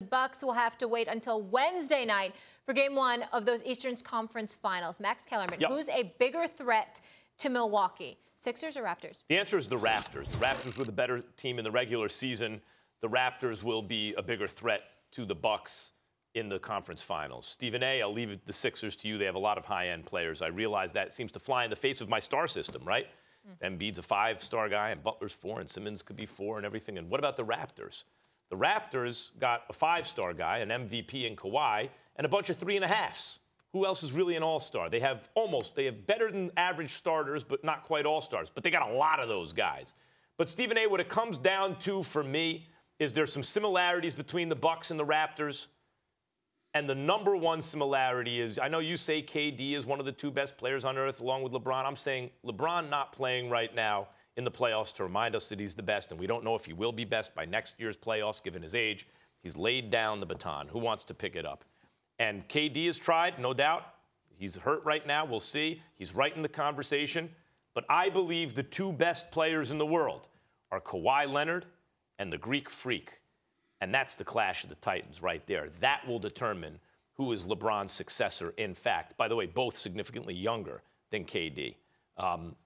Bucks will have to wait until Wednesday night for Game 1 of those Eastern Conference Finals. Max Kellerman, who's a bigger threat to Milwaukee, Sixers or Raptors? The answer is the Raptors. The Raptors were the better team in the regular season. The Raptors will be a bigger threat to the Bucks in the conference finals. Stephen A., I'll leave the Sixers to you. They have a lot of high-end players. I realize that seems to fly in the face of my star system, right? Embiid's a 5-star guy, and Butler's 4, and Simmons could be 4 and everything. And what about the Raptors? The Raptors got a 5-star guy, an MVP in Kawhi, and a bunch of 3.5s. Who else is really an all-star? They have better than average starters, but not quite all-stars. But they got a lot of those guys. But Stephen A., what it comes down to for me is there's some similarities between the Bucks and the Raptors. And the number one similarity is, I know you say KD is one of the 2 best players on earth along with LeBron. I'm saying LeBron not playing right now in the playoffs to remind us that he's the best, and we don't know if he will be best by next year's playoffs given his age. He's laid down the baton. Who wants to pick it up? And KD has tried, no doubt. He's hurt right now. We'll see. He's right in the conversation. But I believe the 2 best players in the world are Kawhi Leonard and the Greek Freak. And that's the clash of the Titans right there. That will determine who is LeBron's successor, in fact. By the way, both significantly younger than KD,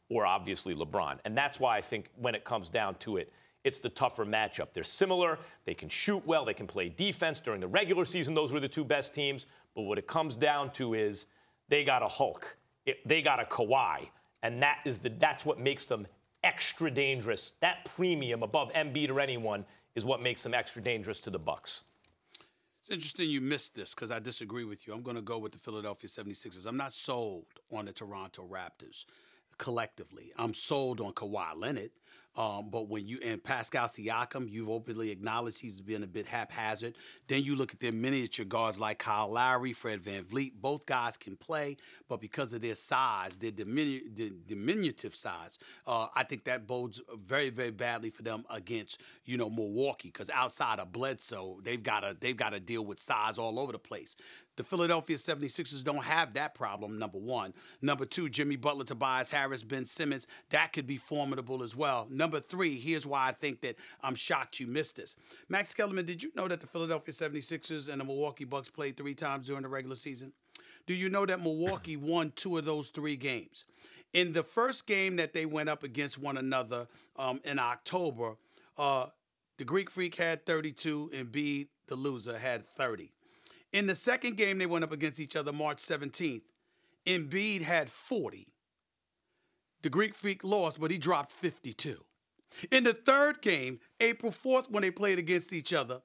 or obviously LeBron. And that's why I think when it comes down to it, it's the tougher matchup. They're similar. They can shoot well. They can play defense. During the regular season, those were the 2 best teams. But what it comes down to is they got a Hulk. They got a Kawhi. And that's what makes them extra dangerous. That premium above Embiid or anyone is what makes them extra dangerous to the Bucks. It's interesting you missed this because I disagree with you. I'm going to go with the Philadelphia 76ers. I'm not sold on the Toronto Raptors collectively. I'm sold on Kawhi Leonard. But when you and Pascal Siakam, you've openly acknowledged he's been a bit haphazard. Then you look at their miniature guards like Kyle Lowry, Fred VanVleet. Both guys can play, but because of their size, their diminutive size, I think that bodes very, very badly for them against Milwaukee. Because outside of Bledsoe, they've got to deal with size all over the place. The Philadelphia 76ers don't have that problem, number one. Number 2, Jimmy Butler, Tobias Harris, Ben Simmons. That could be formidable as well. Number 3, here's why I think that I'm shocked you missed this. Max Kellerman, did you know that the Philadelphia 76ers and the Milwaukee Bucks played 3 times during the regular season? Do you know that Milwaukee won 2 of those 3 games? In the first game that they went up against one another in October, the Greek Freak had 32, and Embiid, the loser, had 30. In the second game they went up against each other, March 17th, Embiid had 40. The Greek Freak lost, but he dropped 52. In the third game, April 4th, when they played against each other,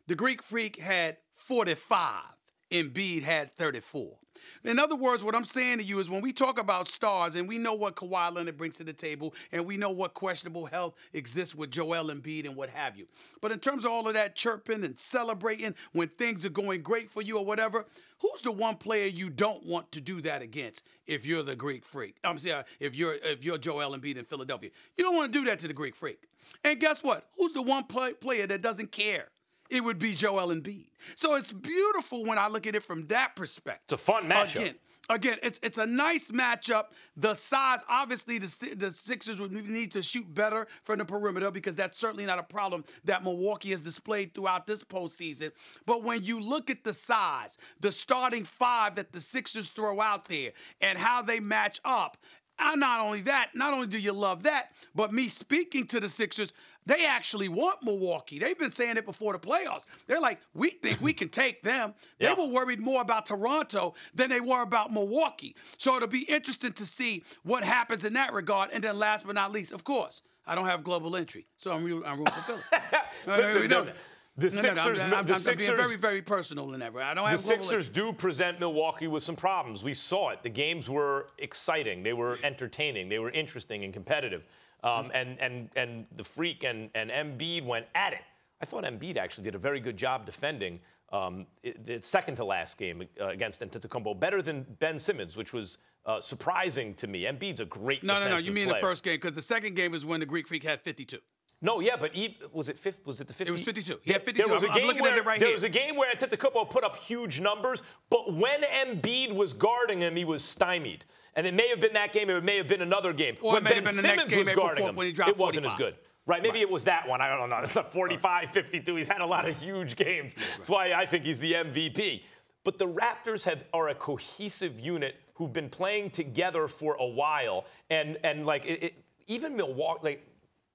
the Greek Freak had 45. Embiid had 34. In other words, what I'm saying to you is when we talk about stars, and we know what Kawhi Leonard brings to the table, and we know what questionable health exists with Joel Embiid and what have you. But in terms of all of that chirping and celebrating when things are going great for you or whatever, who's the one player you don't want to do that against if you're the Greek Freak? I'm saying if you're Joel Embiid in Philadelphia. You don't want to do that to the Greek Freak. And guess what? Who's the one player that doesn't care? It would be Joel Embiid. So it's beautiful when I look at it from that perspective. It's a fun matchup. Again, it's a nice matchup. The size, obviously, the Sixers would need to shoot better from the perimeter because that's certainly not a problem that Milwaukee has displayed throughout this postseason. But when you look at the size, the starting 5 that the Sixers throw out there and how they match up, and not only do you love that, but me speaking to the Sixers, they actually want Milwaukee. They've been saying it before the playoffs. They're like, we think we can take them. They were worried more about Toronto than they were about Milwaukee. So it'll be interesting to see what happens in that regard. And then last but not least, of course, I don't have global entry, so I'm rooting for Philly. We know that. The Sixers, I'm being very, very personal in that. I don't have the Sixers do present Milwaukee with some problems. We saw it. The games were exciting. They were entertaining. They were interesting and competitive. And the Freak and Embiid went at it. I thought Embiid actually did a very good job defending the second to last game against Antetokounmpo, better than Ben Simmons, which was surprising to me. Embiid's a great defensive player. No. You mean the first game, because the second game is when the Greek Freak had 52. No, yeah, but was it the 50? It was 52. He had 52. I'm looking at it right here. There was a game where Antetokounmpo put up huge numbers, but when Embiid was guarding him, he was stymied. And it may have been that game, or it may have been another game. Or when it may have been the next game, April 4th, when he dropped 45. It wasn't as good. Right, maybe it was that one. I don't know. 45, 52. He's had a lot of huge games. That's why I think he's the MVP. But the Raptors are a cohesive unit who've been playing together for a while. And like, even Milwaukee, like,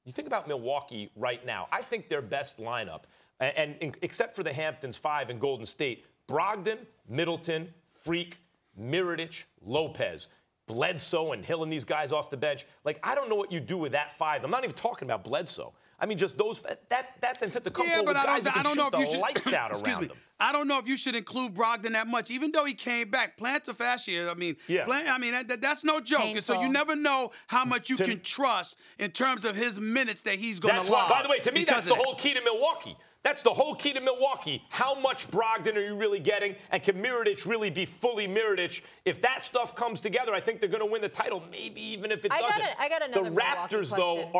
you think about Milwaukee right now, I think their best lineup, and except for the Hamptons 5 and Golden State, Brogdon, Middleton, Freak, Mirotic, Lopez, Bledsoe and Hill and these guys off the bench. Like, I don't know what you do with that 5. I'm not even talking about Bledsoe. I mean, just those. That's a couple of guys that can shoot the lights out around them. I don't know if you should include Brogdon that much, even though he came back. Plantar fascia, I mean, that's no joke. Painful. And so you never know how much you can trust in terms of his minutes that he's going to log. By the way, to me, that's the whole key to Milwaukee. That's the whole key to Milwaukee. How much Brogdon are you really getting? And can Mirotic really be fully Mirotic? If that stuff comes together, I think they're going to win the title, maybe even if it doesn't. I got another The Raptors, though,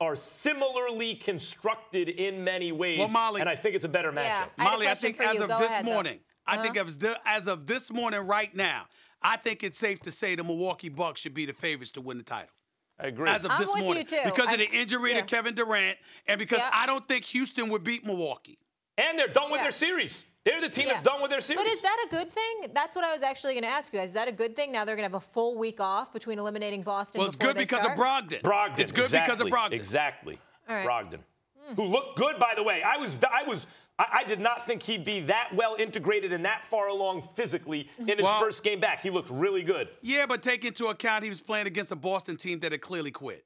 are similarly constructed in many ways, well, Molly, and I think it's a better matchup. Molly, I think as of this morning, as of this morning right now, I think it's safe to say the Milwaukee Bucks should be the favorites to win the title. I agree. As of this morning. Because of the injury to Kevin Durant and because I don't think Houston would beat Milwaukee. And they're done with their series. They're the team that's done with their series. But is that a good thing? That's what I was actually going to ask you. Is that a good thing? Now they're going to have a full week off between eliminating Boston. Well, it's good because of Brogdon. It's good because of Brogdon. Exactly. All right. Brogdon. Who looked good, by the way. I did not think he'd be that well integrated and that far along physically in his first game back. He looked really good. Yeah, but take into account he was playing against a Boston team that had clearly quit.